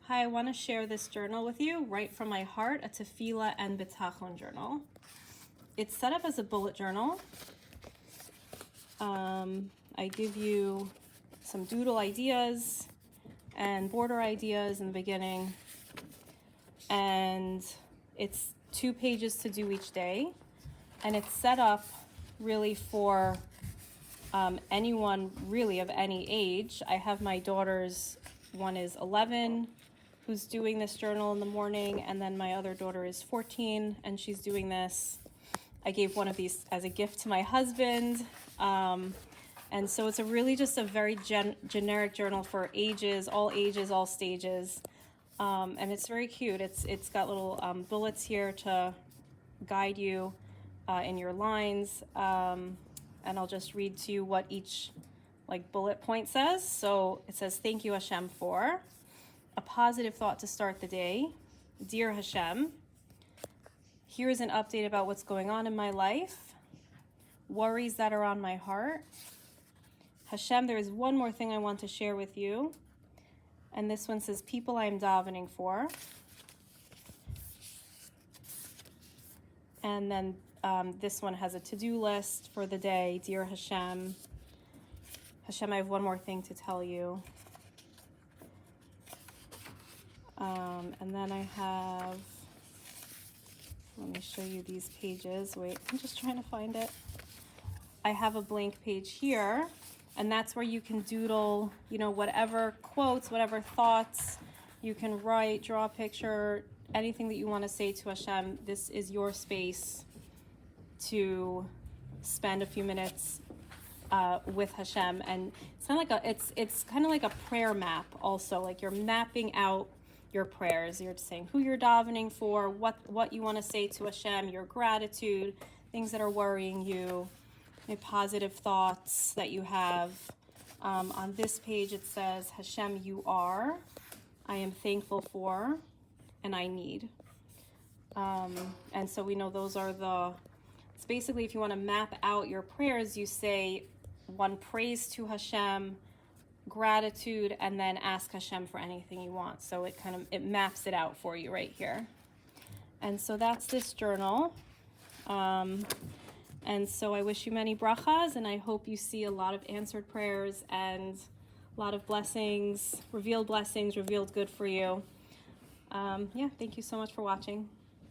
Hi, I want to share this journal with you right from my heart, a Tefillah and Bitachon Journal. It's set up as a bullet journal. I give you some doodle ideas and border ideas in the beginning, and it's 2 pages to do each day, and it's set up really for anyone really of any age. I have my daughters, one is 11, who's doing this journal in the morning, and then my other daughter is 14, and she's doing this. I gave one of these as a gift to my husband, and so it's just a very generic journal for ages, all stages, and it's very cute. It's got little bullets here to guide you in your lines, and I'll just read to you what each bullet point says. So it says, "Thank you, Hashem, for a positive thought to start the day. Dear Hashem, here's an update about what's going on in my life, worries that are on my heart. Hashem, there is one more thing I want to share with you." And this one says, "People I am davening for." And then this one has a to-do list for the day. Dear Hashem, Hashem, I have one more thing to tell you. And then I have, let me show you these pages. Wait, I'm just trying to find it. I have a blank page here, and that's where you can doodle, whatever quotes, whatever thoughts. You can write, draw a picture, anything that you want to say to Hashem. This is your space to spend a few minutes with Hashem. And it's kind of like a prayer map also. Like you're mapping out your prayers. You're saying who you're davening for, what you want to say to Hashem, your gratitude, things that are worrying you, positive thoughts that you have. On this page it says, Hashem, you are, I am thankful for, and I need. And so we know those are it's basically, if you want to map out your prayers, you say one praise to Hashem, gratitude, and then ask Hashem for anything you want. So it maps it out for you right here. And so that's this journal. And so I wish you many brachas, and I hope you see a lot of answered prayers and a lot of blessings, revealed good for you. Thank you so much for watching.